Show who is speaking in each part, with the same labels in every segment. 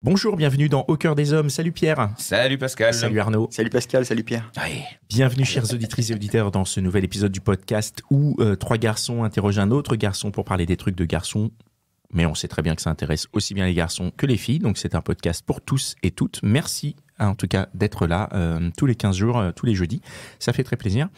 Speaker 1: Bonjour, bienvenue dans Au cœur des hommes. Salut Pierre.
Speaker 2: Salut Pascal.
Speaker 1: Salut Arnaud.
Speaker 3: Salut Pascal, salut Pierre.
Speaker 2: Oui.
Speaker 1: Bienvenue chers auditrices et auditeurs dans ce nouvel épisode du podcast où trois garçons interrogent un autre garçon pour parler des trucs de garçons. Mais on sait très bien que ça intéresse aussi bien les garçons que les filles. Donc c'est un podcast pour tous et toutes. Merci en tout cas d'être là tous les 15 jours, tous les jeudis. Ça fait très plaisir.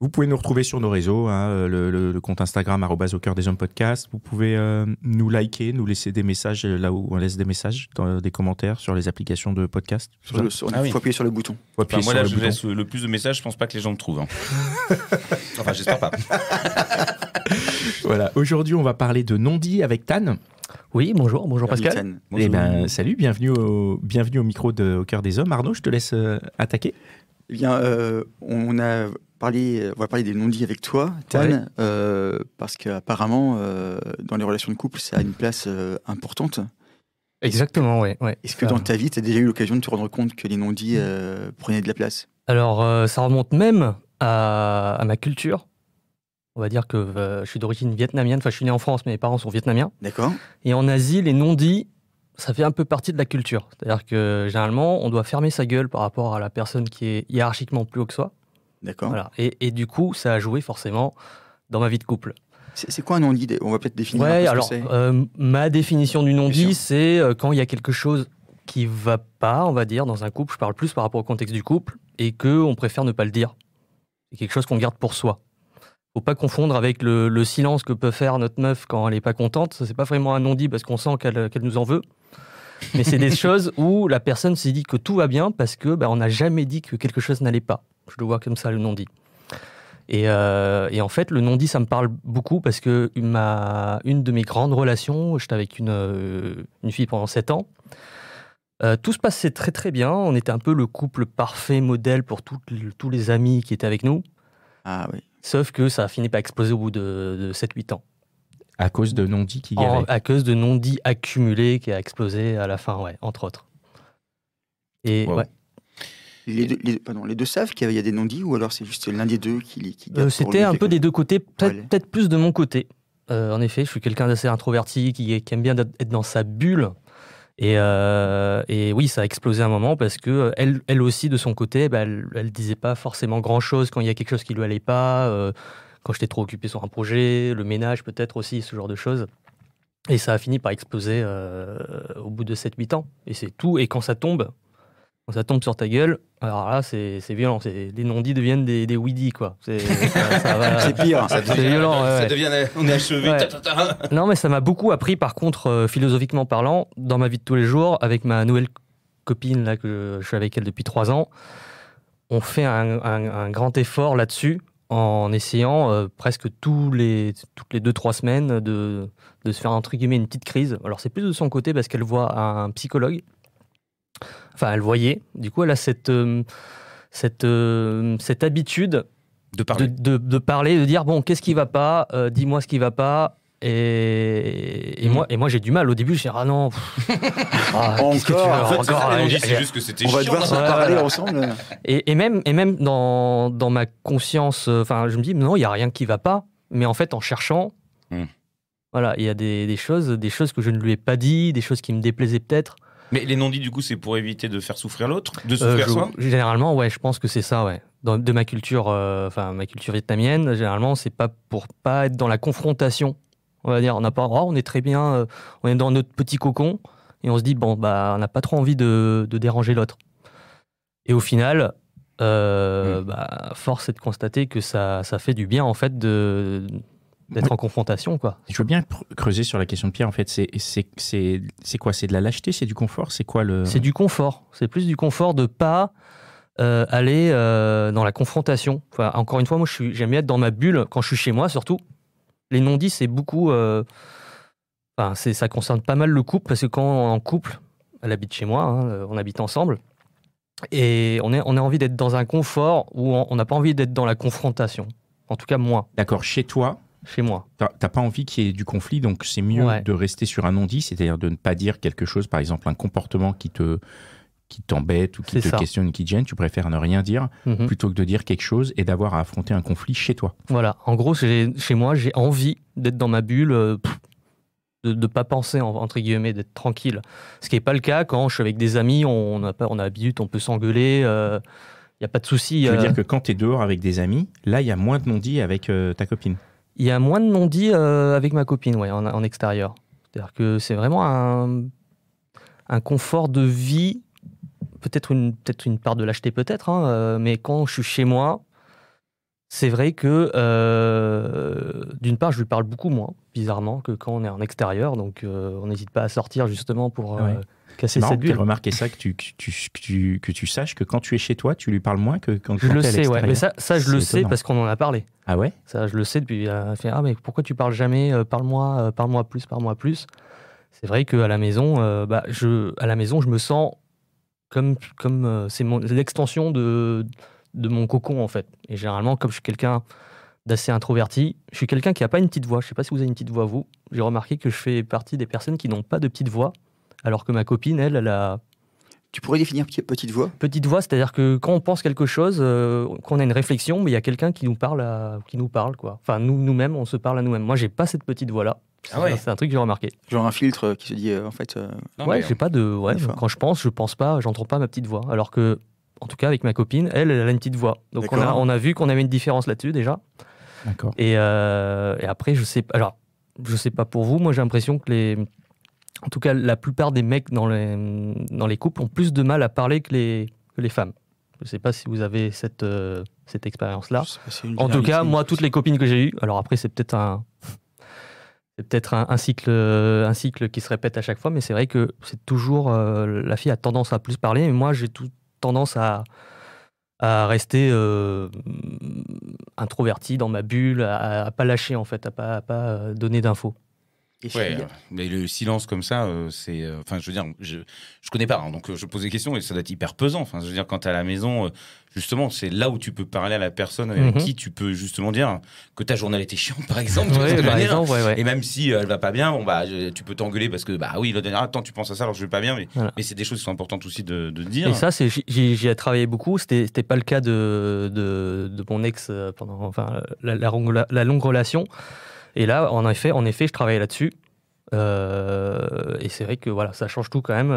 Speaker 1: Vous pouvez nous retrouver sur nos réseaux, le compte Instagram @au cœur des hommes podcast. Vous pouvez nous liker, nous laisser des messages là où on laisse des messages, dans des commentaires sur les applications de podcast.
Speaker 3: Il faut appuyer sur le bouton.
Speaker 2: Moi là, je laisse le plus de messages, je pense pas que les gens me trouvent. Enfin, j'espère pas.
Speaker 1: Voilà, aujourd'hui on va parler de non-dit avec Tan.
Speaker 4: Oui, bonjour Pascal.
Speaker 3: Tan.
Speaker 1: Eh ben, salut, bienvenue au micro de Au cœur des hommes. Arnaud, je te laisse attaquer.
Speaker 3: Eh bien, on va parler des non-dits avec toi, Tan, parce qu'apparemment, dans les relations de couple, ça a une place importante.
Speaker 4: Exactement, ouais.
Speaker 3: Est-ce que dans ta vie, tu as déjà eu l'occasion de te rendre compte que les non-dits prenaient de la place ?
Speaker 4: Alors, ça remonte même à ma culture. On va dire que je suis d'origine vietnamienne, enfin je suis né en France, mais mes parents sont vietnamiens.
Speaker 3: D'accord.
Speaker 4: Et en Asie, les non-dits, ça fait un peu partie de la culture. C'est-à-dire que généralement, on doit fermer sa gueule par rapport à la personne qui est hiérarchiquement plus haut que soi.
Speaker 3: D'accord.
Speaker 4: Voilà. Et du coup, ça a joué forcément dans ma vie de couple.
Speaker 3: C'est quoi un non-dit ? On va peut-être définir
Speaker 4: Ouais,
Speaker 3: un peu
Speaker 4: alors,
Speaker 3: ce que c'est.
Speaker 4: ma définition du
Speaker 3: Bien
Speaker 4: non-dit,
Speaker 3: sûr.
Speaker 4: c'est quand il y a quelque chose qui va pas, on va dire, dans un couple. Je parle plus par rapport au contexte du couple et qu'on préfère ne pas le dire. C'est quelque chose qu'on garde pour soi. Faut pas confondre avec le silence que peut faire notre meuf quand elle est pas contente. Ça, c'est pas vraiment un non-dit parce qu'on sent qu'elle nous en veut. Mais c'est des choses où la personne s'est dit que tout va bien parce que on n'a jamais dit que quelque chose n'allait pas. Je le vois comme ça, le non-dit. Et en fait, le non-dit, ça me parle beaucoup parce que une de mes grandes relations, j'étais avec une fille pendant 7 ans. Tout se passait très très bien. On était un peu le couple parfait, modèle pour tous les amis qui étaient avec nous.
Speaker 3: Ah oui.
Speaker 4: Sauf que ça a fini par exploser au bout de 7-8 ans.
Speaker 1: À cause de non-dits qu'il y avait.
Speaker 4: À cause de non-dits accumulés qui a explosé à la fin, ouais, entre autres. Et
Speaker 2: Wow.
Speaker 4: ouais.
Speaker 3: Les deux savent qu'il y a des non-dits ou alors c'est juste l'un des deux qui garde pour
Speaker 4: C'était
Speaker 3: lui
Speaker 4: un peu des deux côtés,
Speaker 3: Ouais.
Speaker 4: peut-être plus de mon côté. En effet, je suis quelqu'un d'assez introverti, qui aime bien être dans sa bulle. Et oui, ça a explosé à un moment parce que elle aussi, de son côté, elle disait pas forcément grand-chose quand il y a quelque chose qui lui allait pas, quand j'étais trop occupé sur un projet, le ménage peut-être aussi, ce genre de choses. Et ça a fini par exploser au bout de 7-8 ans. Et c'est tout. Et quand ça tombe sur ta gueule, alors là, c'est violent. Les non-dits deviennent des oui-dits, quoi. Ça va,
Speaker 3: C'est pire.
Speaker 2: Ça devient,
Speaker 4: violent, ouais.
Speaker 2: ça devient, on est achevé.
Speaker 4: Ouais. Non, mais ça m'a beaucoup appris, par contre, philosophiquement parlant, dans ma vie de tous les jours, avec ma nouvelle copine, là, que je suis avec elle depuis 3 ans. On fait un grand effort là-dessus, en essayant presque toutes les 2-3 semaines de se faire, entre guillemets, une petite crise. Alors, c'est plus de son côté parce qu'elle voit un psychologue. Enfin, elle voyait. Du coup, elle a cette habitude
Speaker 2: De parler.
Speaker 4: de parler, de dire bon, qu'est-ce qui va pas, dis-moi ce qui va pas. Et moi j'ai du mal au début, je dis ah non, qu'est-ce que tu veux,
Speaker 3: Encore.
Speaker 2: En fait, c'est
Speaker 4: encore,
Speaker 2: ça, les non-dits,
Speaker 4: j'ai-
Speaker 2: c'est juste que c'était
Speaker 3: On va
Speaker 2: chiant.
Speaker 3: devoir s'en
Speaker 4: Ouais,
Speaker 3: parler
Speaker 4: voilà.
Speaker 3: ensemble.
Speaker 4: et même dans ma conscience, enfin je me dis non, il y a rien qui va pas, mais en fait en cherchant, voilà, il y a des choses que je ne lui ai pas dit, des choses qui me déplaisaient peut-être.
Speaker 2: Mais les non-dits, du coup, c'est pour éviter de faire souffrir l'autre, de souffrir soi.
Speaker 4: Généralement, ouais, je pense que c'est ça, ouais. De ma culture, ma culture vietnamienne, généralement, c'est pas pour pas être dans la confrontation. On va dire, on est très bien, on est dans notre petit cocon et on se dit bon, on n'a pas trop envie de déranger l'autre. Et au final, force est de constater que ça fait du bien en fait d'être en confrontation, quoi.
Speaker 1: Je veux bien creuser sur la question de Pierre. En fait, c'est quoi ? C'est de la lâcheté ? C'est du confort ? C'est quoi le...
Speaker 4: C'est du confort. C'est plus du confort de pas aller dans la confrontation. Enfin, encore une fois, moi, j'aime bien être dans ma bulle quand je suis chez moi, surtout. Les non-dits, c'est beaucoup... ça concerne pas mal le couple, parce que quand on est en couple, elle habite chez moi, on habite ensemble, et on a envie d'être dans un confort où on n'a pas envie d'être dans la confrontation. En tout cas, moi,
Speaker 1: D'accord, chez toi,
Speaker 4: chez moi.
Speaker 1: t'as pas envie qu'il y ait du conflit, donc c'est mieux
Speaker 4: Ouais.
Speaker 1: de rester sur un non-dit, c'est-à-dire de ne pas dire quelque chose, par exemple un comportement qui t'embête ou qui
Speaker 4: C'est
Speaker 1: te
Speaker 4: ça.
Speaker 1: questionne, qui te gêne, tu préfères ne rien dire
Speaker 4: Mhm.
Speaker 1: plutôt que de dire quelque chose et d'avoir à affronter un conflit chez toi.
Speaker 4: Voilà, en gros, chez moi, j'ai envie d'être dans ma bulle, de pas penser, entre guillemets, d'être tranquille. Ce qui n'est pas le cas quand je suis avec des amis, on a l'habitude, on peut s'engueuler, il n'y a pas de souci.
Speaker 1: Tu veux dire que quand tu es dehors avec des amis, là, il y a moins de non-dits avec ta copine?
Speaker 4: Il y a moins de non-dits avec ma copine, ouais, en extérieur. C'est-à-dire que c'est vraiment un confort de vie, peut-être une part de lâcheté peut-être, hein, mais quand je suis chez moi, c'est vrai que d'une part, je lui parle beaucoup moins, bizarrement, que quand on est en extérieur, donc on n'hésite pas à sortir justement pour casser
Speaker 1: C'est marrant
Speaker 4: cette
Speaker 1: que tu aies
Speaker 4: bulle.
Speaker 1: remarqué ça, que tu saches que quand tu es chez toi, tu lui parles moins que quand tu
Speaker 4: Je
Speaker 1: es à
Speaker 4: le sais,
Speaker 1: l'extérieur.
Speaker 4: ouais, mais ça je le
Speaker 1: C'est
Speaker 4: sais
Speaker 1: étonnant.
Speaker 4: parce qu'on en a parlé.
Speaker 1: Ah ouais?
Speaker 4: Ça, je le sais depuis. Elle fait mais pourquoi tu parles jamais? Parle-moi plus. C'est vrai qu'à la maison, à la maison, je me sens comme c'est l'extension de mon cocon en fait. Et généralement, comme je suis quelqu'un d'assez introverti, je suis quelqu'un qui n'a pas une petite voix. Je sais pas si vous avez une petite voix vous. J'ai remarqué que je fais partie des personnes qui n'ont pas de petite voix, alors que ma copine, elle a
Speaker 3: Tu pourrais définir petite voix?
Speaker 4: petite voix, c'est-à-dire que quand on pense quelque chose, quand on a une réflexion, mais il y a quelqu'un qui nous parle, quoi. Enfin, nous-mêmes, on se parle à nous-mêmes. Moi, j'ai pas cette petite voix-là.
Speaker 2: Ah ouais.
Speaker 4: C'est un truc que j'ai remarqué.
Speaker 3: Genre un filtre qui se dit en fait.
Speaker 2: Non,
Speaker 4: Ouais,
Speaker 2: mais,
Speaker 4: j'ai pas de. Ouais,
Speaker 3: D'accord.
Speaker 4: quand je pense pas, j'entends pas ma petite voix. Alors que, en tout cas, avec ma copine, elle a une petite voix. Donc
Speaker 3: D'accord.
Speaker 4: on a vu qu'on avait une différence là-dessus déjà.
Speaker 1: D'accord.
Speaker 4: Et après, je sais pas pour vous, moi j'ai l'impression que en tout cas, la plupart des mecs dans les couples ont plus de mal à parler que les femmes. Je sais pas si vous avez cette expérience-là.
Speaker 3: Je sais pas si c'est une
Speaker 4: En tout cas,
Speaker 3: généralité,
Speaker 4: moi,
Speaker 3: mais
Speaker 4: toutes les copines que j'ai eues, alors après, c'est peut-être un cycle qui se répète à chaque fois, mais c'est vrai que c'est toujours la fille a tendance à plus parler, et moi, j'ai tendance à rester introverti dans ma bulle, à pas lâcher en fait, à pas donner d'infos.
Speaker 3: Et
Speaker 2: Ouais,
Speaker 3: si-
Speaker 2: mais le silence comme ça, c'est. Enfin, je veux dire, je connais pas, hein, donc je pose des questions et ça doit être hyper pesant. Enfin, je veux dire, quand t'es à la maison, justement, c'est là où tu peux parler à la personne avec qui tu peux justement dire que ta journée était chiante, par exemple. tu vois ce que je veux
Speaker 4: par
Speaker 2: dire.
Speaker 4: exemple, ouais.
Speaker 2: Et même si elle va pas bien, bon bah tu peux t'engueuler parce que bah oui, le dernier attends, tu penses à ça alors je vais pas bien, mais,
Speaker 4: Voilà.
Speaker 2: mais c'est des choses qui sont importantes aussi de dire.
Speaker 4: Et ça, j'y ai travaillé beaucoup. C'était pas le cas de mon ex pendant la longue relation. Et là, en effet, je travaillais là-dessus. Et c'est vrai que voilà, ça change tout quand même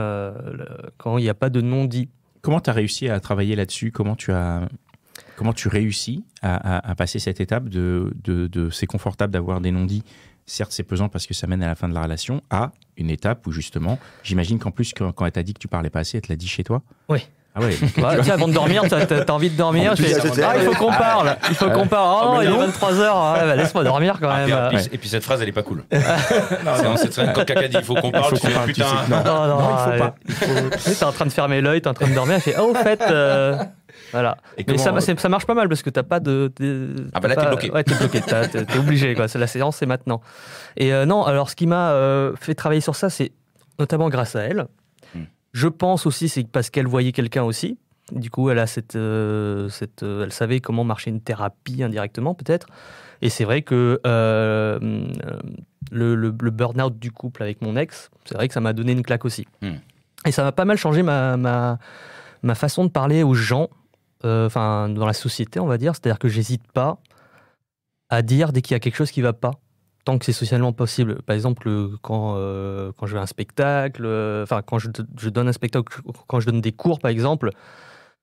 Speaker 4: quand il n'y a pas de non-dit.
Speaker 1: Comment tu as réussi à travailler là-dessus? Comment tu réussis à passer cette étape de c'est confortable d'avoir des non-dits, certes c'est pesant parce que ça mène à la fin de la relation, à une étape où justement, j'imagine qu'en plus quand elle t'a dit que tu parlais pas assez, elle te l'a dit chez toi?
Speaker 4: Oui.
Speaker 1: Ah ouais.
Speaker 4: Ouais, tu sais, avant de dormir, t'as envie de dormir.
Speaker 3: En plus,
Speaker 4: tu fais,
Speaker 3: c'est-
Speaker 4: il faut qu'on parle. Il faut qu'on parle. Oh, il est 23h. Laisse-moi dormir quand même.
Speaker 2: Et puis cette phrase, elle est pas cool. Quand quelqu'un dit il faut qu'on parle,
Speaker 1: faut
Speaker 2: tu fais
Speaker 1: qu'on parle, tu sais
Speaker 2: putain.
Speaker 1: que non.
Speaker 4: Non,
Speaker 1: il faut pas.
Speaker 4: T'es en train de fermer l'œil, t'es en train de dormir. Elle fait au fait. Voilà.
Speaker 1: Et
Speaker 4: Mais
Speaker 1: comment-
Speaker 4: ça marche pas mal parce que t'as pas de.
Speaker 2: Ah bah là, t'es bloqué.
Speaker 4: Ouais, t'es bloqué. T'es obligé, quoi. La séance, c'est maintenant. Et non, alors ce qui m'a fait travailler sur ça, c'est notamment grâce à elle. Je pense aussi, c'est parce qu'elle voyait quelqu'un aussi. Du coup, elle a elle savait comment marcher une thérapie indirectement, peut-être. Et c'est vrai que le burn-out du couple avec mon ex, c'est vrai que ça m'a donné une claque aussi. Et ça m'a pas mal changé ma façon de parler aux gens, dans la société, on va dire. C'est-à-dire que j'hésite pas à dire dès qu'il y a quelque chose qui va pas, tant que c'est socialement possible. Par exemple, quand je vais à un spectacle, quand je donne un spectacle, quand je donne des cours, par exemple,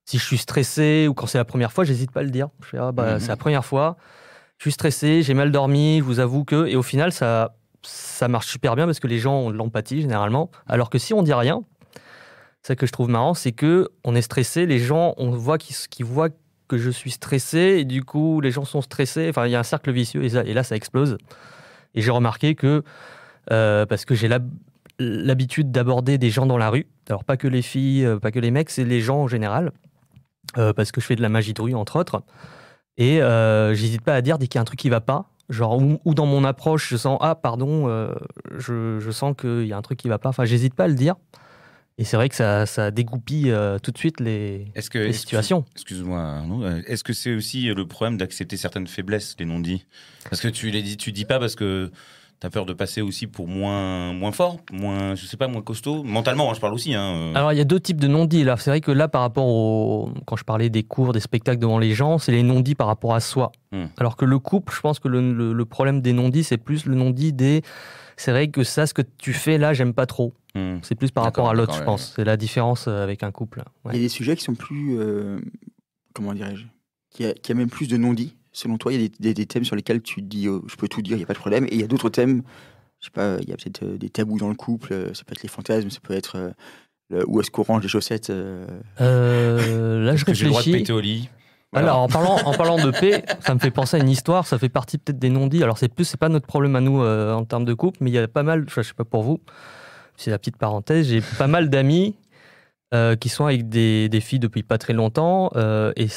Speaker 4: si je suis stressé ou quand c'est la première fois, j'hésite pas à le dire. Je fais, c'est la première fois, je suis stressé, j'ai mal dormi, je vous avoue que... Et au final, ça marche super bien parce que les gens ont de l'empathie, généralement. Alors que si on dit rien, ça que je trouve marrant, c'est que on est stressé, les gens, on voit qu'ils voient que je suis stressé, et du coup, les gens sont stressés. Enfin, il y a un cercle vicieux, et là, ça explose. Et j'ai remarqué que, parce que j'ai l'habitude d'aborder des gens dans la rue, alors pas que les filles, pas que les mecs, c'est les gens en général, parce que je fais de la magie de rue, entre autres, et j'hésite pas à dire dès qu'il y a un truc qui va pas, genre, ou dans mon approche, je sens, je sens qu'il y a un truc qui va pas, enfin, j'hésite pas à le dire. Et c'est vrai que ça dégoupille tout de suite les situations.
Speaker 2: Excuse-moi, Arnaud. Est-ce que c'est aussi le problème d'accepter certaines faiblesses, les non-dits? Parce que tu dis pas parce que t'as peur de passer aussi pour moins fort, moins costaud. Mentalement, hein, je parle aussi.
Speaker 4: Alors, il y a deux types de non-dits. Là, c'est vrai que là, par rapport quand je parlais des cours, des spectacles devant les gens, c'est les non-dits par rapport à soi. Alors que le couple, je pense que le problème des non-dits, c'est plus le non-dit des c'est vrai que ça, ce que tu fais là, j'aime pas trop. C'est plus par rapport à l'autre, je pense. C'est la différence avec un couple.
Speaker 3: Il y a des sujets qui sont plus, comment dirais-je, qui a même plus de non-dits. Selon toi, il y a des thèmes sur lesquels tu te dis, je peux tout dire, il n'y a pas de problème. Et il y a d'autres thèmes, je sais pas, il y a peut-être des tabous dans le couple, ça peut être les fantasmes, ça peut être où est-ce qu'on range les chaussettes.
Speaker 4: Là, je réfléchis.
Speaker 2: J'ai le droit de péter au lit.
Speaker 4: Voilà. Alors, en parlant de paix, ça me fait penser à une histoire, ça fait partie peut-être des non-dits. Alors, c'est pas notre problème à nous en termes de couple, mais il y a pas mal, je sais pas pour vous, c'est la petite parenthèse, j'ai pas mal d'amis qui sont avec des filles depuis pas très longtemps et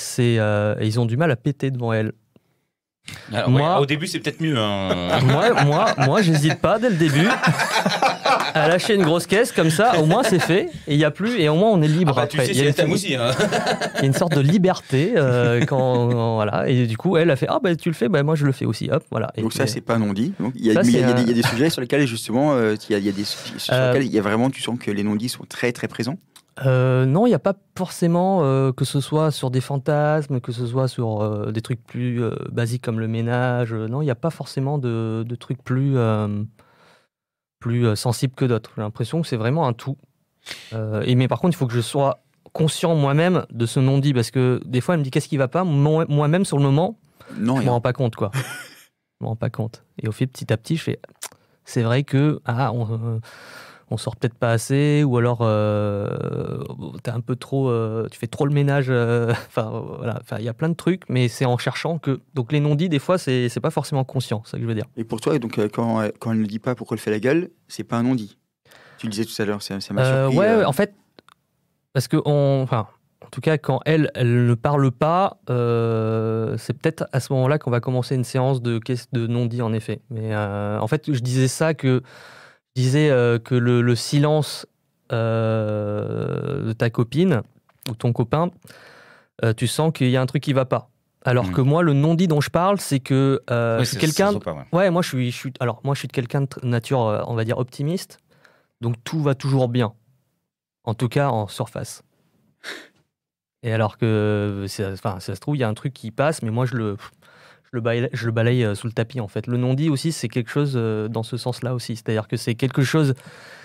Speaker 4: ils ont du mal à péter devant elles.
Speaker 2: Alors, moi, au début, c'est peut-être mieux. Hein.
Speaker 4: moi, j'hésite pas dès le début à lâcher une grosse caisse comme ça. Au moins, c'est fait et il y a plus et au moins on est libre.
Speaker 2: Tu
Speaker 4: après.
Speaker 2: sais, c'est thème aussi. Hein.
Speaker 4: Il y a une sorte de liberté voilà. Et du coup, elle a fait tu le fais, moi je le fais aussi. Hop, voilà.
Speaker 3: Donc ça, c'est pas non dit. Donc il y a des sujets sur lesquels justement, il y a des sur lesquels il y a vraiment, tu sens que les non dits sont très très présents.
Speaker 4: Non, il n'y a pas forcément que ce soit sur des fantasmes, que ce soit sur des trucs plus basiques comme le ménage. Non, il n'y a pas forcément de trucs plus sensibles que d'autres. J'ai l'impression que c'est vraiment un tout. Mais par contre, il faut que je sois conscient moi-même de ce non-dit parce que des fois, elle me dit qu'est-ce qui va pas. Moi-même, sur le moment, je ne me rends pas compte, quoi. Je me rends pas compte. Et au fait, petit à petit, je fais c'est vrai que on sort peut-être pas assez, ou alors t'es un peu trop, tu fais trop le ménage. Voilà, il y a plein de trucs, mais c'est en cherchant que. Donc les non-dits, des fois, c'est pas forcément conscient, c'est ça que je veux dire.
Speaker 3: Et pour toi, donc quand elle ne dit pas pourquoi elle fait la gueule, c'est pas un non-dit. Tu le disais tout à l'heure, ça m'a surpris.
Speaker 4: Ouais, en fait, parce que en tout cas, quand elle ne parle pas, c'est peut-être à ce moment-là qu'on va commencer une séance de non-dits, en effet. Mais en fait, je disais ça que. Je disais que le silence de ta copine ou ton copain, tu sens qu'il y a un truc qui va pas. Alors que moi, le non-dit dont je parle, c'est que je suis quelqu'un. Moi, je suis de quelqu'un de nature, on va dire optimiste. Donc tout va toujours bien, en tout cas en surface. Et alors que, ça se trouve, il y a un truc qui passe, mais moi je le balaye sous le tapis, en fait. Le non-dit aussi, c'est quelque chose dans ce sens-là aussi. C'est-à-dire que c'est quelque chose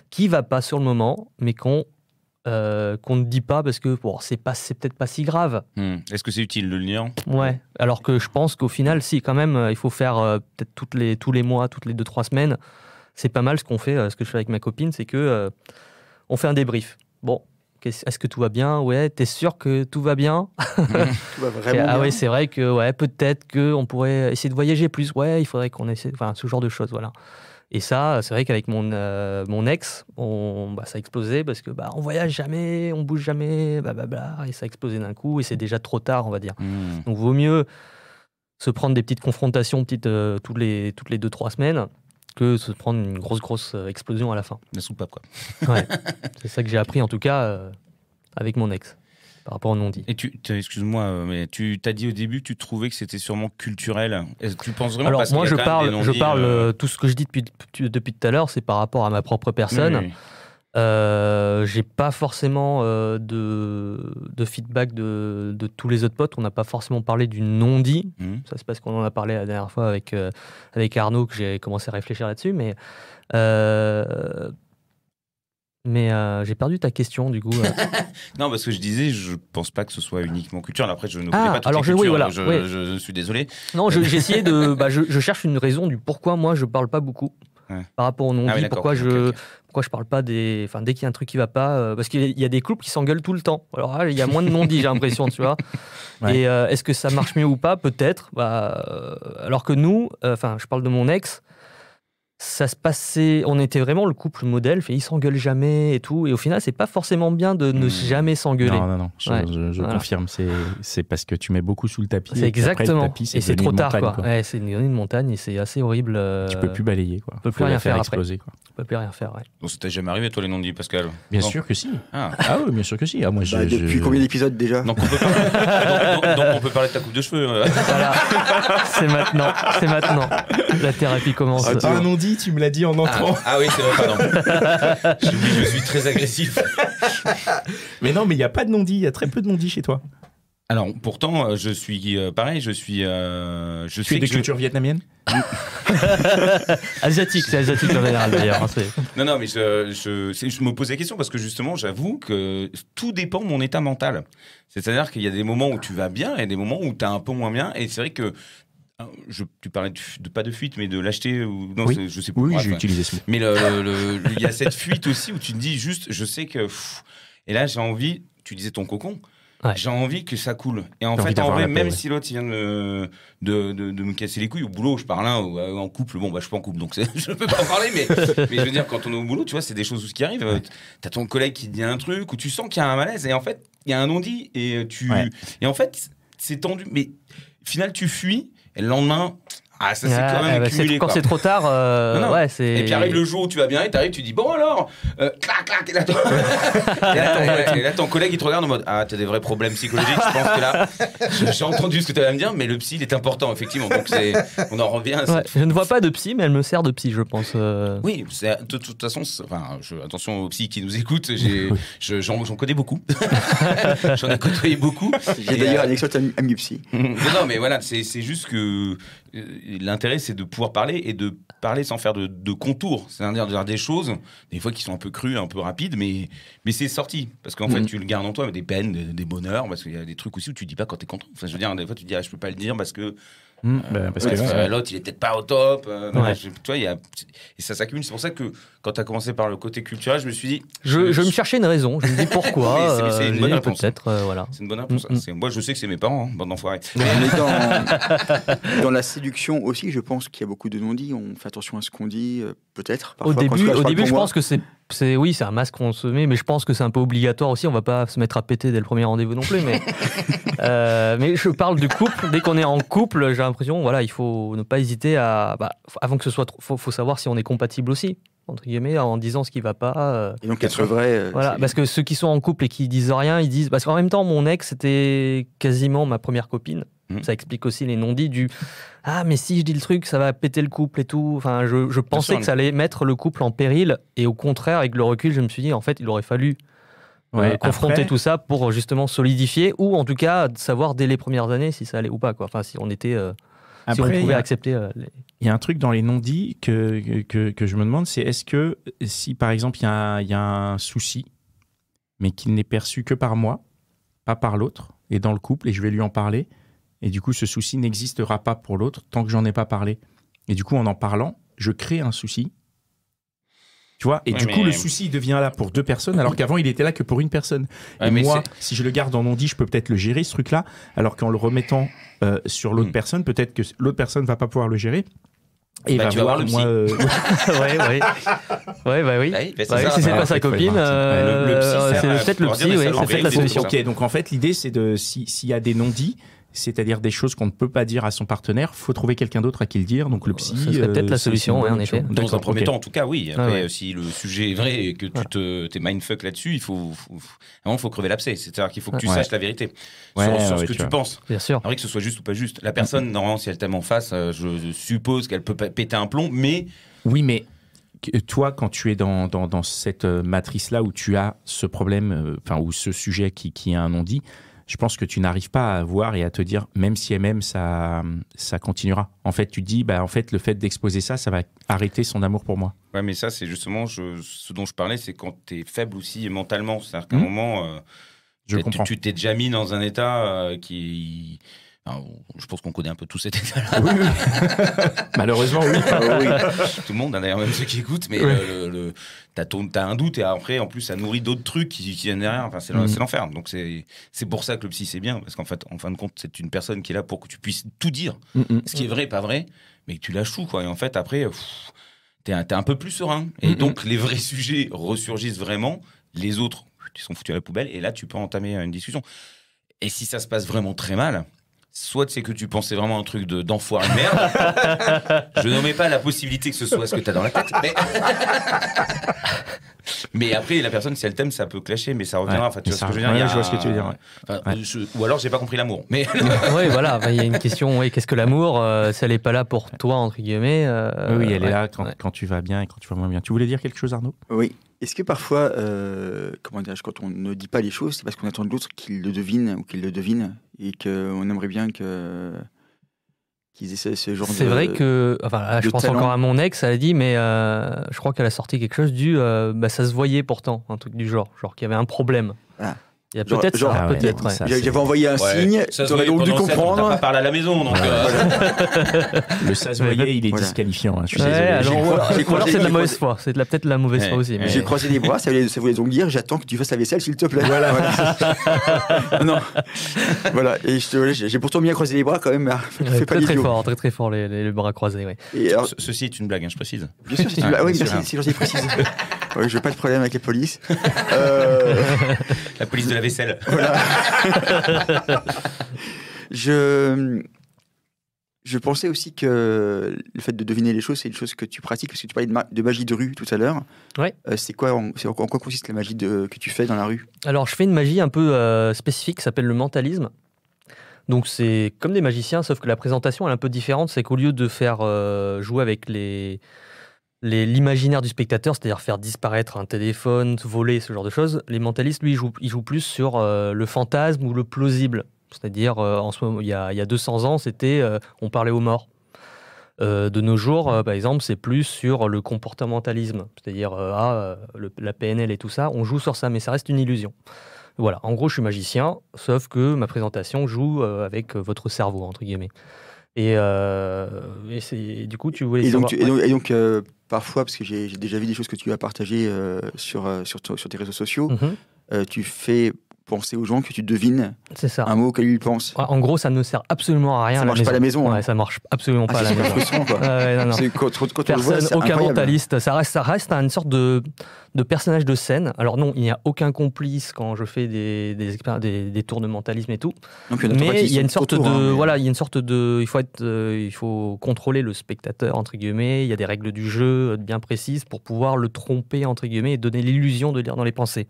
Speaker 4: qui va pas sur le moment, mais qu'on ne dit pas parce que c'est peut-être pas si grave.
Speaker 2: Est-ce que c'est utile de le dire ?
Speaker 4: Ouais. Alors que je pense qu'au final, si, quand même, il faut faire peut-être tous les mois, toutes les 2-3 semaines. C'est pas mal ce qu'on fait, ce que je fais avec ma copine, c'est que on fait un débrief. Bon. Est-ce que tout va bien ? Ouais, t'es sûr que tout va bien ?
Speaker 3: Tout va vraiment bien.
Speaker 4: Ouais, c'est vrai que peut-être qu'on pourrait essayer de voyager plus. Ouais, il faudrait qu'on essaie, ce genre de choses, voilà. Et ça, c'est vrai qu'avec mon ex, ça a explosé parce que on voyage jamais, on bouge jamais, blablabla, et ça a explosé d'un coup et c'est déjà trop tard, on va dire. Donc vaut mieux se prendre des petites confrontations toutes les 2-3 semaines que se prendre une grosse explosion à la fin.
Speaker 2: La soupape, quoi.
Speaker 4: Ouais, c'est ça que j'ai appris en tout cas avec mon ex, par rapport au non-dit.
Speaker 2: Et excuse-moi, mais tu t'as dit au début que tu trouvais que c'était sûrement culturel. Est-ce que tu penses vraiment ?
Speaker 4: Alors
Speaker 2: parce
Speaker 4: moi,
Speaker 2: qu'il y a
Speaker 4: je parle tout ce que je dis depuis tout à l'heure, c'est par rapport à ma propre personne.
Speaker 2: Oui.
Speaker 4: J'ai pas forcément de feedback de tous les autres potes. On n'a pas forcément parlé du non-dit. Ça, c'est parce qu'on en a parlé la dernière fois avec Arnaud que j'ai commencé à réfléchir là-dessus. Mais j'ai perdu ta question du coup.
Speaker 2: Non, parce que je disais, je pense pas que ce soit uniquement culturel. Après, je ne connais pas toutes les cultures.
Speaker 4: Oui, voilà,
Speaker 2: je suis désolé.
Speaker 4: Non, j'ai essayé de. Je cherche une raison du pourquoi moi je parle pas beaucoup.
Speaker 2: Ouais.
Speaker 4: Par rapport au non-dit, pourquoi je parle pas dès qu'il y a un truc qui va pas, parce qu'il y a des couples qui s'engueulent tout le temps. Alors là, il y a moins de non-dit, j'ai l'impression, tu vois. Ouais. Et est-ce que ça marche mieux ou pas ? Peut-être. Alors que nous, je parle de mon ex, ça se passait, on était vraiment le couple modèle, ils s'engueulent jamais et tout, et au final c'est pas forcément bien de ne jamais s'engueuler.
Speaker 1: Non, je confirme, c'est parce que tu mets beaucoup sous le tapis.
Speaker 4: C'est exactement,
Speaker 1: après, le tapis,
Speaker 4: et c'est trop tard, quoi.
Speaker 1: Quoi.
Speaker 4: Ouais, c'est une montagne et c'est assez horrible.
Speaker 1: Tu peux plus balayer, quoi.
Speaker 4: Tu peux plus rien faire
Speaker 1: exploser,
Speaker 4: après.
Speaker 1: Quoi.
Speaker 4: Tu peux plus rien faire, ouais.
Speaker 2: Donc ça t'est jamais arrivé toi les non-dits, Pascal ?
Speaker 1: Bien sûr que si. Ah oui, bien sûr que si. Moi,
Speaker 3: depuis combien d'épisodes déjà ?
Speaker 2: Donc on peut parler de ta coupe de cheveux.
Speaker 4: Voilà, c'est maintenant. La thérapie commence.
Speaker 1: Un non-dit, tu me l'as dit en entrant.
Speaker 2: Ah oui, c'est vrai, pardon. Je suis très agressif.
Speaker 1: Mais non, mais il n'y a pas de non-dit, il y a très peu de non-dit chez toi.
Speaker 2: Alors, pourtant, je suis pareil, je
Speaker 1: Tu es de culture vietnamienne?
Speaker 4: Asiatique, c'est asiatique en général d'ailleurs.
Speaker 2: Non, mais je me pose la question parce que justement, j'avoue que tout dépend de mon état mental. C'est-à-dire qu'il y a des moments où tu vas bien et des moments où tu as un peu moins bien. Et c'est vrai que tu parlais pas de fuite, mais de lâcheté. Non,
Speaker 1: oui,
Speaker 2: je sais pas.
Speaker 1: Oui, j'ai utilisé ce mot.
Speaker 2: Mais il y a cette fuite aussi où tu te dis juste, je sais que... Et là, j'ai envie, tu disais ton cocon, j'ai envie que ça coule. Et en fait, en vrai, même si l'autre il vient de me casser les couilles au boulot, je parle ou en couple, bon, je suis pas en couple, donc je peux pas en parler, mais je veux dire, quand on est au boulot, tu vois, c'est des choses qui arrivent. T'as ton collègue qui te dit un truc, où tu sens qu'il y a un malaise, et en fait, il y a un non-dit, et en fait, c'est tendu, mais au final, tu fuis, et le lendemain... Ah, ça c'est quand même accumulé.
Speaker 4: Quand c'est trop tard,
Speaker 2: Et puis arrive le jour où tu vas bien et t'arrives, tu dis bon alors, clac, et là, ton collègue il te regarde en mode ah, t'as des vrais problèmes psychologiques. Je pense que là, j'ai entendu ce que tu vas me dire, mais le psy il est important effectivement. Donc on en revient à ça.
Speaker 4: Je ne vois pas de psy, mais elle me sert de psy, je pense.
Speaker 2: Oui, de toute façon, attention aux psy qui nous écoutent, j'en connais beaucoup. J'en ai côtoyé beaucoup.
Speaker 3: J'ai d'ailleurs un expert ami psy.
Speaker 2: Non, mais voilà, c'est juste que. L'intérêt, c'est de pouvoir parler et de parler sans faire de contours. C'est-à-dire de dire des choses, des fois qui sont un peu crues, un peu rapides, mais c'est sorti. Parce qu'en fait, tu le gardes en toi avec des peines, des bonheurs, parce qu'il y a des trucs aussi où tu dis pas quand t'es content. Enfin, je veux dire, des fois, tu dis, je peux pas le dire parce que. Parce que l'autre, il est peut-être pas au top. Tu vois, et ça s'accumule. C'est pour ça que quand tu as commencé par le côté culturel, je me suis dit.
Speaker 4: Je me cherchais une raison. Je me dis pourquoi.
Speaker 2: C'est une bonne réponse.
Speaker 4: Peut-être, voilà.
Speaker 2: C'est une bonne réponse. Moi, je sais que c'est mes parents, bande d'enfoirés.
Speaker 3: Dans la séduction aussi, je pense qu'il y a beaucoup de non-dits. On fait attention à ce qu'on dit, peut-être.
Speaker 4: Au début, je pense que c'est un masque qu'on se met, mais je pense que c'est un peu obligatoire aussi. On va pas se mettre à péter dès le premier rendez-vous non plus. Mais je parle du couple. Dès qu'on est en couple, j'ai l'impression, voilà, il faut ne pas hésiter à, avant que ce soit trop, faut savoir si on est compatible aussi, entre guillemets, en disant ce qui va pas.
Speaker 3: Et donc être vrai.
Speaker 4: Voilà, parce que ceux qui sont en couple et qui disent rien, ils disent. Parce qu'en même temps, mon ex, c'était quasiment ma première copine. Ça explique aussi les non-dits du ah, mais si je dis le truc, ça va péter le couple et tout. Enfin, je pensais que ça allait mettre le couple en péril. Et au contraire, avec le recul, je me suis dit, en fait, il aurait fallu confronter tout ça pour justement solidifier ou en tout cas savoir dès les premières années si ça allait ou pas, quoi. Enfin, si on était. Si on pouvait accepter.
Speaker 1: Il y a un truc dans les non-dits que je me demande, c'est est-ce que si par exemple il y a un souci, mais qu'il n'est perçu que par moi, pas par l'autre, et dans le couple, et je vais lui en parler. Et du coup, ce souci n'existera pas pour l'autre tant que j'en ai pas parlé. Et du coup, en parlant, je crée un souci. Tu vois ? Et coup, le souci devient là pour deux personnes, alors qu'avant, il était là que pour une personne. Et moi, si je le garde en non-dit, je peux peut-être le gérer, ce truc-là, alors qu'en le remettant sur l'autre personne, peut-être que l'autre personne va pas pouvoir le gérer. Et
Speaker 2: tu vas voir le psy.
Speaker 4: Si c'est pas sa copine, c'est peut-être le psy, c'est peut-être la solution.
Speaker 1: Ok, donc en fait, l'idée, c'est s'il y a des non-dits, c'est-à-dire des choses qu'on ne peut pas dire à son partenaire, faut trouver quelqu'un d'autre à qui le dire. Donc le psy,
Speaker 4: ce serait peut-être la solution, en effet.
Speaker 2: Dans un premier temps, en tout cas, oui. Après, si le sujet est vrai et que t'es mindfuck là-dessus, il faut crever l'abcès. C'est-à-dire qu'il faut que tu saches la vérité sur ce que tu penses.
Speaker 4: Bien sûr.
Speaker 2: Après que ce soit juste ou pas juste. La personne, normalement, si elle t'aime en face, je suppose qu'elle peut péter un plomb, mais.
Speaker 1: Oui, mais toi, quand tu es dans cette matrice-là où tu as ce problème, ou ce sujet qui est un non-dit, je pense que tu n'arrives pas à voir et à te dire, même si elle m'aime, ça continuera. En fait, tu te dis, en fait, le fait d'exposer ça va arrêter son amour pour moi.
Speaker 2: Ouais, mais ça, c'est justement ce dont je parlais, c'est quand tu es faible aussi mentalement. C'est-à-dire qu'à un moment, tu t'es déjà mis dans un état qui... Alors, je pense qu'on connaît un peu tous cet état-là.
Speaker 1: Oui. Malheureusement, oui.
Speaker 2: Tout le monde, d'ailleurs, même ceux qui écoutent, mais t'as un doute et après, en plus, ça nourrit d'autres trucs qui viennent derrière. Enfin, c'est l'enfer. Donc, c'est pour ça que le psy, c'est bien, parce qu'en fait, en fin de compte, c'est une personne qui est là pour que tu puisses tout dire, ce qui est vrai, pas vrai, mais que tu lâches tout, quoi. Et en fait, après, t'es un peu plus serein. Et donc, les vrais sujets ressurgissent vraiment. Les autres, ils sont foutus à la poubelle. Et là, tu peux entamer une discussion. Et si ça se passe vraiment très mal, soit c'est que tu pensais vraiment un truc d'enfoiré de merde. Je n'omets pas la possibilité que ce soit ce que tu as dans la tête. Mais après, la personne, si elle t'aime, ça peut clasher, mais ça reviendra. Enfin, tu vois ce que je veux dire.
Speaker 1: Je vois ce que tu veux dire.
Speaker 2: Ou alors, j'ai pas compris l'amour. Mais
Speaker 4: oui, voilà. Il y a une question. Qu'est-ce que l'amour ? Si elle n'est pas là pour toi, entre guillemets.
Speaker 1: Oui, elle est là quand tu vas bien et quand tu vas moins bien. Tu voulais dire quelque chose, Arnaud ?
Speaker 3: Oui. Est-ce que parfois, comment dirais-je, quand on ne dit pas les choses, c'est parce qu'on attend de l'autre qu'il le devine ou qu'il le devine et qu'on aimerait bien qu'ils aient ce genre de...
Speaker 4: C'est vrai que, enfin, là, je pense
Speaker 3: talent.
Speaker 4: encore à mon ex, elle a dit, mais je crois qu'elle a sorti quelque chose ça se voyait pourtant, un truc du genre qu'il y avait un problème.
Speaker 3: Ah.
Speaker 4: Il y a
Speaker 3: Genre-
Speaker 4: peut-être
Speaker 3: genre-
Speaker 4: ça,
Speaker 1: Ah ouais,
Speaker 4: peut-être. Ouais.
Speaker 1: ça,
Speaker 3: J'avais envoyé un signe,
Speaker 2: Ça se
Speaker 3: tu aurais
Speaker 2: voyait
Speaker 3: donc dû
Speaker 2: pendant le set, on t'a
Speaker 3: comprendre.
Speaker 2: pas parlé à la maison, donc.
Speaker 1: Le ça se voyait, il est
Speaker 3: Voilà.
Speaker 1: disqualifiant. Hein, je suis
Speaker 4: Ouais,
Speaker 1: désolé.
Speaker 4: alors, ou alors,
Speaker 3: j'ai
Speaker 4: ou alors c'est de la
Speaker 3: croisé-
Speaker 4: mauvaise foi, c'est peut-être de la mauvaise
Speaker 2: Ouais.
Speaker 4: foi aussi. mais-
Speaker 3: J'ai croisé les bras, ça voulait donc dire j'attends que tu fasses la vaisselle s'il te plaît. Voilà. Non. Voilà. Et j'ai pourtant bien croisé les bras quand même. Mais fais pas
Speaker 4: très
Speaker 3: l'idiot.
Speaker 4: très fort les bras croisés. Ouais.
Speaker 3: Et alors,
Speaker 2: Ceci est une blague, hein, je précise.
Speaker 3: bien sûr, c'est
Speaker 2: Ouais,
Speaker 3: oui,
Speaker 2: bien
Speaker 3: merci,
Speaker 2: sûr.
Speaker 3: c'est gentil de préciser. Ouais, je veux pas de problème avec les polices.
Speaker 2: La police de la vaisselle.
Speaker 3: Je pensais aussi que le fait de deviner les choses, c'est une chose que tu pratiques, parce que tu parlais de magie de rue tout à l'heure.
Speaker 4: Ouais.
Speaker 3: C'est quoi, en quoi consiste la magie que tu fais dans la rue?
Speaker 4: Alors, je fais une magie un peu spécifique qui s'appelle le mentalisme. Donc, c'est comme des magiciens, sauf que la présentation elle est un peu différente. C'est qu'au lieu de faire jouer avec l'imaginaire du spectateur, c'est-à-dire faire disparaître un téléphone, voler, ce genre de choses, les mentalistes, lui, ils jouent plus sur le fantasme ou le plausible. C'est-à-dire, en ce moment, il y a 200 ans, c'était on parlait aux morts. De nos jours, par exemple, c'est plus sur le comportementalisme, c'est-à-dire la PNL et tout ça, on joue sur ça, mais ça reste une illusion. Voilà, en gros, je suis magicien, sauf que ma présentation joue avec votre cerveau, entre guillemets. Et du coup, tu voulais
Speaker 3: Et donc,
Speaker 4: savoir...
Speaker 3: parfois, parce que j'ai déjà vu des choses que tu as partagées sur tes réseaux sociaux, tu fais penser aux gens que tu devines
Speaker 4: C'est ça.
Speaker 3: un mot auquel ils pensent.
Speaker 4: Ouais, en gros, ça ne sert absolument à rien
Speaker 3: Ça
Speaker 4: à la
Speaker 3: marche
Speaker 4: maison.
Speaker 3: pas à la maison, hein.
Speaker 4: Ouais, ça marche absolument pas à la
Speaker 3: C'est
Speaker 4: maison.
Speaker 3: frustrant, quoi.
Speaker 4: Non.
Speaker 3: C'est quand on le voit,
Speaker 4: Personne,
Speaker 3: c'est
Speaker 4: aucun
Speaker 3: incroyable.
Speaker 4: mentaliste. Ça reste une sorte de personnage de scène. Alors non, il n'y a aucun complice quand je fais des tours de mentalisme et tout.
Speaker 3: Donc, il y en a pas
Speaker 4: Mais
Speaker 3: qui
Speaker 4: il y a
Speaker 3: sont
Speaker 4: une sorte
Speaker 3: autour,
Speaker 4: de,
Speaker 3: hein, mais-
Speaker 4: voilà, il y a une sorte de, il faut contrôler le spectateur entre guillemets. Il y a des règles du jeu bien précises pour pouvoir le tromper entre guillemets et donner l'illusion de lire dans les pensées.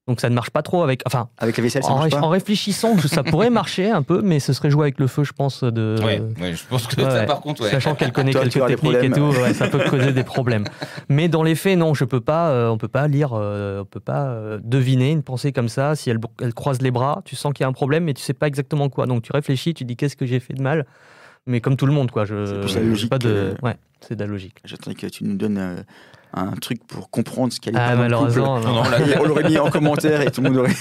Speaker 4: Donc ça ne marche pas trop avec, enfin,
Speaker 3: Avec la vaisselle, ça
Speaker 4: en
Speaker 3: marche pas.
Speaker 4: réfléchissant, ça pourrait marcher un peu, mais ce serait jouer avec le feu, je pense.
Speaker 2: Ouais, je pense que ça,
Speaker 4: Ouais.
Speaker 2: par contre, ouais.
Speaker 4: Sachant qu'elle connaît
Speaker 3: Toi,
Speaker 4: quelques
Speaker 3: tu auras des
Speaker 4: techniques et tout,
Speaker 3: problèmes.
Speaker 4: ouais, ça peut causer des problèmes. Mais dans les faits, non, on peut pas lire, on peut pas deviner une pensée comme ça. Si elle croise les bras, tu sens qu'il y a un problème, mais tu sais pas exactement quoi. Donc tu réfléchis, tu dis qu'est-ce que j'ai fait de mal. Mais comme tout le monde, quoi.
Speaker 3: C'est plus la logique
Speaker 4: Ouais, c'est de la logique.
Speaker 3: J'attendais que tu nous donnes un truc pour comprendre ce qu'elle est
Speaker 4: Ah,
Speaker 3: pas dans le couple.
Speaker 4: malheureusement, non.
Speaker 2: Non,
Speaker 3: Et on l'aurait mis en commentaire et tout le monde aurait.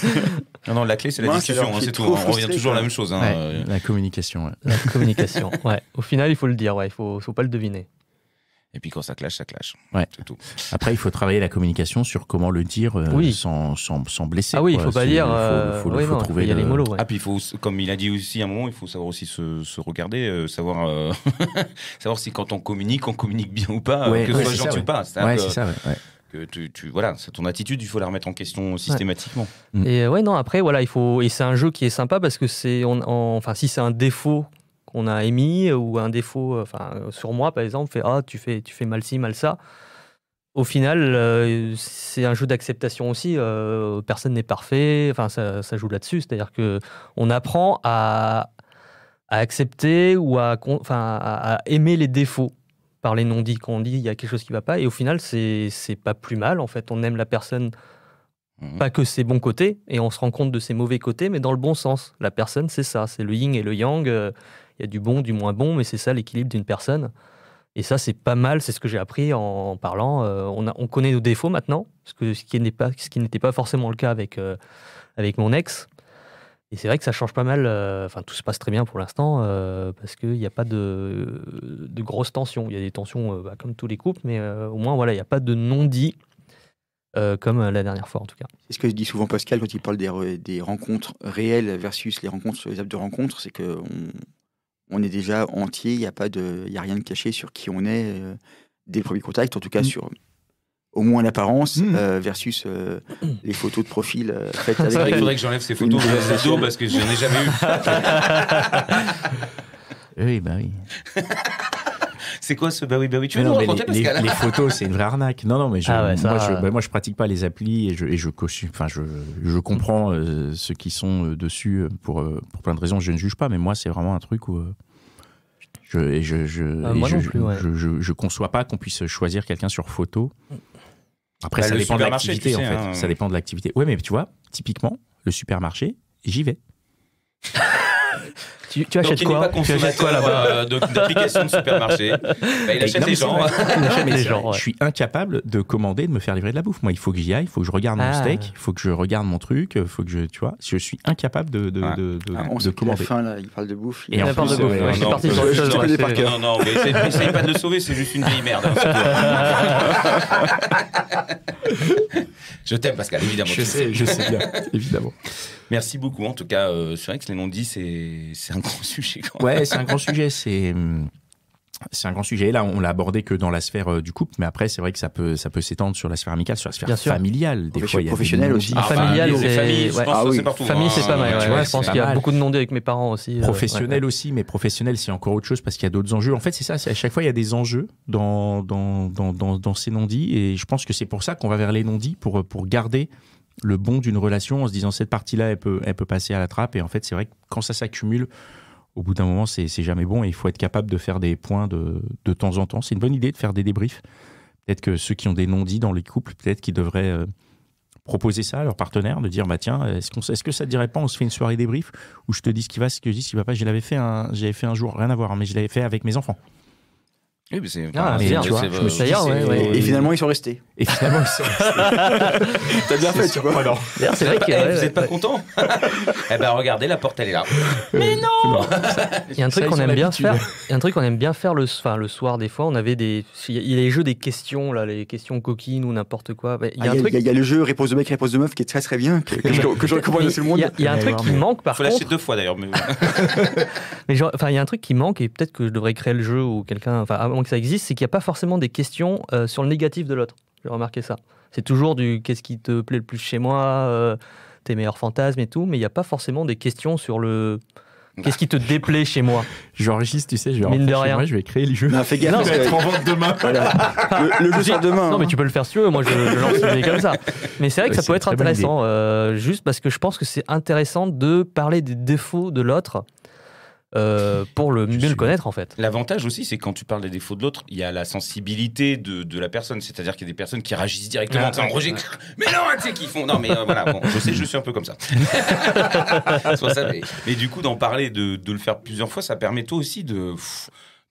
Speaker 2: Non, la clé, c'est la
Speaker 3: Moi,
Speaker 2: discussion,
Speaker 3: alors,
Speaker 2: hein,
Speaker 3: je
Speaker 2: c'est
Speaker 3: suis
Speaker 2: tout.
Speaker 3: trop
Speaker 2: On revient
Speaker 3: frustré,
Speaker 2: toujours à la
Speaker 3: quoi.
Speaker 2: même chose. Hein,
Speaker 4: Ouais.
Speaker 1: La communication. Ouais.
Speaker 4: La communication. Ouais. Au final, il faut le dire. Ouais, il faut pas le deviner.
Speaker 2: Et puis quand ça clash, ça clash.
Speaker 1: Ouais.
Speaker 2: C'est tout.
Speaker 1: Après, il faut travailler la communication sur comment le dire
Speaker 4: Oui.
Speaker 1: sans blesser.
Speaker 4: Ah oui, il
Speaker 1: quoi.
Speaker 4: faut pas
Speaker 1: C'est-
Speaker 4: dire.
Speaker 1: faut
Speaker 4: ouais, non,
Speaker 1: trouver
Speaker 4: il y a les
Speaker 1: le-
Speaker 4: mollo. Ouais.
Speaker 2: Ah, puis il faut, comme il a dit aussi à un moment, il faut savoir aussi se regarder, savoir si quand on communique bien ou pas,
Speaker 1: Ouais,
Speaker 2: que ce
Speaker 1: ouais,
Speaker 2: soit
Speaker 1: c'est
Speaker 2: gentil
Speaker 1: ça,
Speaker 2: ou
Speaker 1: ouais.
Speaker 2: pas. C'est-à-dire
Speaker 1: Ouais,
Speaker 2: que-
Speaker 1: c'est ça. Ouais.
Speaker 2: que voilà, c'est ton attitude, il faut la remettre en question systématiquement.
Speaker 4: Et ouais, non, après, voilà, il faut. Et c'est un jeu qui est sympa parce que c'est. Enfin, si c'est un défaut qu'on a émis ou un défaut, sur moi, par exemple, tu fais mal ci, mal ça. Au final, c'est un jeu d'acceptation aussi. Personne n'est parfait. Enfin, ça joue là-dessus. C'est-à-dire que on apprend à accepter ou à aimer les défauts par les non-dits. Quand on dit il y a quelque chose qui ne va pas, et au final, c'est pas plus mal. En fait, on aime la personne, pas que ses bons côtés, et on se rend compte de ses mauvais côtés, mais dans le bon sens. La personne, c'est ça. C'est le yin et le yang. Il y a du bon, du moins bon, mais c'est ça l'équilibre d'une personne. Et ça, c'est pas mal. C'est ce que j'ai appris en parlant. On connaît nos défauts maintenant, ce qui n'était pas forcément le cas avec mon ex. Et c'est vrai que ça change pas mal. Tout se passe très bien pour l'instant parce qu'il n'y a pas de grosses tensions. Il y a des tensions comme tous les couples, mais au moins, voilà, il n'y a pas de non-dit comme la dernière fois, en tout cas.
Speaker 3: C'est ce que dit souvent Pascal quand il parle des rencontres réelles versus les rencontres sur les apps de rencontres, c'est que on est déjà entier, il n'y a rien de caché sur qui on est dès le premier contact, en tout cas sur au moins l'apparence versus les photos de profil faites avec
Speaker 2: C'est vrai qu'il
Speaker 3: une-
Speaker 2: faudrait que j'enlève ces photos de dos parce que je n'en ai jamais eu.
Speaker 1: Oui, bah oui.
Speaker 2: C'est quoi ce bah oui, tu veux
Speaker 1: Mais
Speaker 2: nous
Speaker 1: non, mais
Speaker 2: raconter, Pascal?
Speaker 1: les photos, c'est une vraie arnaque. Non, mais
Speaker 4: Ah ouais, ça-
Speaker 1: moi, je pratique pas les applis et je comprends ceux qui sont dessus pour plein de raisons. Je ne juge pas, mais moi, c'est vraiment un truc où
Speaker 4: moi non plus, ouais.
Speaker 1: je conçois pas qu'on puisse choisir quelqu'un sur photo Après,
Speaker 2: Bah,
Speaker 1: ça
Speaker 2: le
Speaker 1: dépend de
Speaker 2: supermarché,
Speaker 1: l'activité,
Speaker 2: tu sais,
Speaker 1: en fait.
Speaker 2: hein.
Speaker 1: Ça dépend de l'activité. Ouais, mais tu vois, typiquement, le supermarché, j'y vais.
Speaker 4: Tu
Speaker 2: Donc,
Speaker 4: achètes
Speaker 2: il n'est
Speaker 4: quoi?
Speaker 2: pas
Speaker 4: Tu achètes quoi là-bas?
Speaker 2: d'application de supermarché. Bah, il achète
Speaker 1: Non, mais
Speaker 2: les
Speaker 1: c'est
Speaker 2: gens.
Speaker 1: vrai.
Speaker 4: Il achète
Speaker 1: Mais
Speaker 4: les
Speaker 1: c'est
Speaker 4: gens,
Speaker 1: vrai,
Speaker 4: ouais.
Speaker 1: Je suis incapable de commander, de me faire livrer de la bouffe. Moi, il faut que j'y aille, il faut que je regarde mon
Speaker 4: Ah.
Speaker 1: steak, il faut que je regarde mon truc, il faut que je, tu vois, je suis incapable de
Speaker 3: On sait que la
Speaker 1: commander.
Speaker 3: fin, là, il parle de bouffe.
Speaker 1: Et en
Speaker 4: N'importe
Speaker 1: plus,
Speaker 4: quoi.
Speaker 1: ouais,
Speaker 4: Je suis
Speaker 2: non,
Speaker 4: parti
Speaker 2: je-
Speaker 4: sur autre
Speaker 3: je
Speaker 4: chose.
Speaker 3: te connais par
Speaker 4: c'est-
Speaker 3: cœur.
Speaker 2: Non, mais essaye pas de le sauver, c'est juste une vieille merde. Je t'aime, Pascal, évidemment.
Speaker 1: Je sais bien, évidemment.
Speaker 2: Merci beaucoup. En tout cas, c'est vrai que les non-dits, c'est un gros sujet. Quand même.
Speaker 1: Ouais, c'est un grand sujet. C'est un grand sujet. Là, on l'a abordé que dans la sphère du couple, mais après, c'est vrai que ça peut s'étendre sur la sphère amicale, sur la sphère
Speaker 4: Bien sûr.
Speaker 1: familiale. Des fois, il y a
Speaker 3: Professionnelle
Speaker 1: des
Speaker 3: aussi.
Speaker 1: non-dits.
Speaker 4: familial,
Speaker 2: les
Speaker 4: c'est-
Speaker 2: familles, je
Speaker 4: ouais.
Speaker 2: pense
Speaker 3: Ah
Speaker 2: que
Speaker 3: oui.
Speaker 2: c'est partout.
Speaker 4: Famille, c'est pas mal.
Speaker 2: Tu
Speaker 4: Ouais,
Speaker 2: vois,
Speaker 4: je pense
Speaker 1: c'est
Speaker 4: qu'il y
Speaker 1: pas
Speaker 4: a
Speaker 1: mal.
Speaker 4: beaucoup de non-dits avec mes parents aussi.
Speaker 1: Professionnel aussi, mais professionnel, c'est encore autre chose parce qu'il y a d'autres enjeux. En fait, c'est ça, à chaque fois, il y a des enjeux dans ces non-dits, et je pense que c'est pour ça qu'on va vers les non-dits, pour garder le bon d'une relation en se disant cette partie-là, elle peut passer à la trappe, et en fait, c'est vrai que quand ça s'accumule, au bout d'un moment, c'est jamais bon, et il faut être capable de faire des points de temps en temps. C'est une bonne idée de faire des débriefs. Peut-être que ceux qui ont des non-dits dans les couples, peut-être qu'ils devraient proposer ça à leur partenaire, de dire bah tiens, est-ce que ça te dirait pas, on se fait une soirée débrief où je te dis ce qui va, ce que je dis, ce qui va pas. J'avais fait un jour, rien à voir, hein, mais je l'avais fait avec mes enfants.
Speaker 2: Oui, mais c'est.
Speaker 4: Ah,
Speaker 1: mais
Speaker 4: bien,
Speaker 1: tu vois, je me suis dit,
Speaker 4: D'ailleurs, ouais, ouais.
Speaker 3: Et finalement, ils sont restés.
Speaker 1: Et finalement,
Speaker 3: T'as bien fait, tu vois.
Speaker 4: D'ailleurs, c'est vrai que
Speaker 2: Vous n'êtes pas content? Eh ben, regardez, la porte, elle est là.
Speaker 1: Mais non.
Speaker 4: il y a un truc qu'on aime bien faire. Il y a un truc qu'on aime bien faire le soir des fois. On avait il y a les jeux des questions là, les questions coquines ou n'importe quoi. Il y a un truc.
Speaker 3: Il y a le jeu réponse de mec, réponse de meuf qui est très très bien, que je recommande à tout le monde.
Speaker 4: Il y a un truc qui manque par
Speaker 2: Faut lâcher
Speaker 4: contre.
Speaker 2: 2 fois d'ailleurs.
Speaker 4: Mais il y a un truc qui manque, et peut-être que je devrais créer le jeu ou quelqu'un, enfin avant que ça existe, c'est qu'il n'y a pas forcément des questions sur le négatif de l'autre. J'ai remarqué ça. C'est toujours du qu'est-ce qui te plaît le plus chez moi, tes meilleurs fantasmes et tout, mais il n'y a pas forcément des questions sur le qu'est-ce qui te déplaît chez moi.
Speaker 1: J'enregistre, tu sais, je vais
Speaker 4: Mine de
Speaker 1: rentrer chez
Speaker 4: rien.
Speaker 1: moi, je vais créer le jeu.
Speaker 3: Non, fais gaffe,
Speaker 1: Il
Speaker 3: parce
Speaker 1: va
Speaker 3: que-
Speaker 1: être en vente demain.
Speaker 3: Voilà. Le jeu sort demain.
Speaker 4: Non, mais
Speaker 3: hein.
Speaker 4: tu peux le faire si tu veux. Moi, je lance l'idée comme ça. Mais c'est vrai que
Speaker 1: Ouais,
Speaker 4: ça peut
Speaker 1: c'est
Speaker 4: être
Speaker 1: une très bonne
Speaker 4: intéressant, juste parce que je pense que c'est intéressant de parler des défauts de l'autre pour mieux le connaître, en fait.
Speaker 2: L'avantage aussi, c'est quand tu parles des défauts de l'autre, il y a la sensibilité de la personne. C'est-à-dire qu'il y a des personnes qui réagissent directement en rejet. Mais non, tu sais, qui font. Non, mais voilà, bon, je sais, je suis un peu comme ça. C'est pour ça, mais du coup, d'en parler, de le faire plusieurs fois, ça permet toi aussi de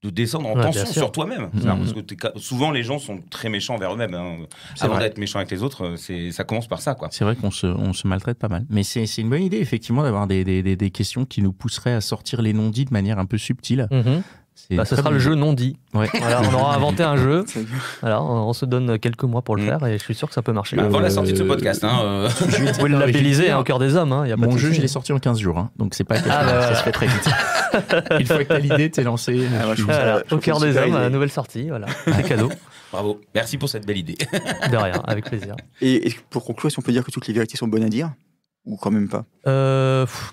Speaker 2: descendre en
Speaker 4: Ouais,
Speaker 2: tension
Speaker 4: bien sûr.
Speaker 2: sur toi-même. Parce que souvent, les gens sont très méchants envers eux-mêmes. Hein.
Speaker 1: C'est
Speaker 2: Avant
Speaker 1: vrai.
Speaker 2: d'être méchants avec les autres, ça commence par ça, quoi.
Speaker 1: C'est vrai qu'on se maltraite pas mal. Mais c'est une bonne idée, effectivement, d'avoir des questions qui nous pousseraient à sortir les non-dits de manière un peu subtile.
Speaker 4: Mhm.
Speaker 1: C'est
Speaker 4: Ce
Speaker 1: très
Speaker 4: sera
Speaker 1: bonne
Speaker 4: le
Speaker 1: idée.
Speaker 4: jeu non dit.
Speaker 1: Ouais.
Speaker 4: Voilà, on aura inventé un jeu.
Speaker 3: C'est-
Speaker 4: Voilà, on se donne quelques mois pour le faire et je suis sûr que ça peut marcher.
Speaker 2: Bah, avant la sortie de ce podcast, hein,
Speaker 4: Vous pouvez le labelliser au cœur des hommes. Hein, y a pas de
Speaker 1: Mon jeu,
Speaker 4: souci.
Speaker 1: je l'ai sorti en 15 jours, hein, donc c'est pas quelque
Speaker 4: Ah,
Speaker 1: chose,
Speaker 4: bah,
Speaker 1: ça se fait très vite. Une fois que t'as l'idée, t'es lancé.
Speaker 3: Ah, moi, je trouve ça-
Speaker 4: Voilà,
Speaker 3: je trouve
Speaker 4: au cœur
Speaker 3: ça
Speaker 4: des
Speaker 3: super
Speaker 4: hommes,
Speaker 3: idée.
Speaker 4: nouvelle sortie. Voilà, c'est cadeau.
Speaker 2: bravo. Merci pour cette belle idée.
Speaker 4: De rien, avec plaisir.
Speaker 3: Et pour conclure, si on peut dire que toutes les vérités sont bonnes à dire, ou quand même pas.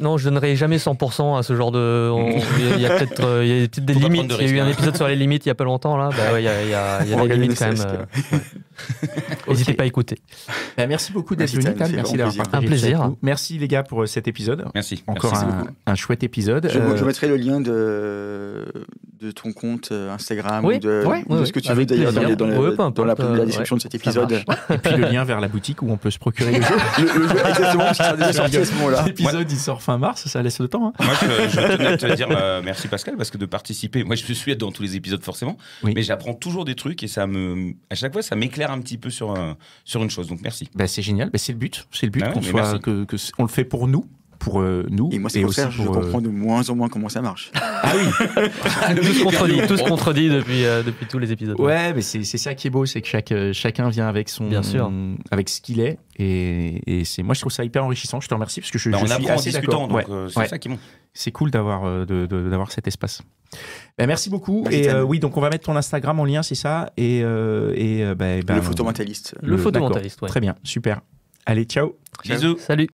Speaker 4: Non, je donnerai jamais 100% à ce genre de. Il y a peut-être il y a peut-être des
Speaker 2: Faut pas
Speaker 4: limites.
Speaker 2: prendre de
Speaker 4: Il y a eu
Speaker 2: risques,
Speaker 4: un
Speaker 2: hein.
Speaker 4: épisode sur les limites il y a pas longtemps là. Bah ouais, il y a
Speaker 3: On va
Speaker 4: des
Speaker 3: regarder
Speaker 4: limites
Speaker 3: ne
Speaker 4: quand même.
Speaker 3: serait-ce
Speaker 4: N'hésitez
Speaker 1: Ok.
Speaker 4: pas à écouter.
Speaker 1: Bah, merci beaucoup d'être
Speaker 3: Merci,
Speaker 1: venu,
Speaker 3: ça me
Speaker 1: Tam.
Speaker 3: fait
Speaker 1: Merci
Speaker 3: vraiment
Speaker 1: d'avoir
Speaker 3: plaisir.
Speaker 1: partagé
Speaker 4: Un plaisir.
Speaker 1: ça avec nous. Merci les gars pour cet épisode.
Speaker 2: Merci.
Speaker 1: Encore
Speaker 2: Merci
Speaker 3: beaucoup.
Speaker 1: un chouette épisode.
Speaker 3: Je mettrai le lien de ton compte Instagram
Speaker 4: Oui,
Speaker 3: ou de
Speaker 4: ouais,
Speaker 3: ce que tu veux
Speaker 4: avec
Speaker 3: d'ailleurs
Speaker 4: plaisir. Ouais, peu importe,
Speaker 3: la description de cet
Speaker 4: ça
Speaker 3: épisode.
Speaker 4: marche.
Speaker 1: Et puis le lien vers la boutique où on peut se procurer le jeu.
Speaker 3: Le jeu, exactement, parce qu'il sera déjà sorti à ce moment-là.
Speaker 1: L'épisode, il sort fin mars, ça laisse le temps. Hein.
Speaker 2: Moi, je tenais à te dire merci Pascal parce que de participer, moi je suis dans tous les épisodes forcément,
Speaker 1: Oui.
Speaker 2: mais j'apprends toujours des trucs et à chaque fois ça m'éclaire un petit peu sur une chose. Donc merci.
Speaker 1: Bah, c'est génial, bah, c'est le but. C'est le but
Speaker 2: Ah ouais,
Speaker 1: qu'on
Speaker 2: mais
Speaker 1: soit,
Speaker 2: merci.
Speaker 1: on le fait pour nous. Pour nous
Speaker 3: Et moi, c'est pour
Speaker 1: aussi
Speaker 3: ça que je
Speaker 1: pour,
Speaker 3: comprends de moins en moins comment ça marche.
Speaker 1: Ah oui.
Speaker 4: Tout se contredit depuis tous les épisodes.
Speaker 1: Ouais, mais c'est ça qui est beau, c'est que chacun vient avec
Speaker 4: Bien sûr.
Speaker 1: avec ce qu'il est, et c'est moi je trouve ça hyper enrichissant. Je te remercie parce que je
Speaker 2: Bah, on
Speaker 1: suis
Speaker 2: apprend en
Speaker 1: assez
Speaker 2: discutant,
Speaker 1: d'accord.
Speaker 2: donc
Speaker 1: Ouais.
Speaker 2: c'est
Speaker 1: Ouais.
Speaker 2: ça qui est bon.
Speaker 1: C'est cool d'avoir d'avoir cet espace. Bah, merci beaucoup.
Speaker 3: Merci,
Speaker 1: Et
Speaker 3: Tam.
Speaker 1: oui, donc on va mettre ton Instagram en lien, c'est ça, et
Speaker 3: Le photomentaliste.
Speaker 4: Le photomentaliste,
Speaker 1: d'accord.
Speaker 4: ouais.
Speaker 1: Très bien, super. Allez, ciao.
Speaker 2: Bisous.
Speaker 4: Salut.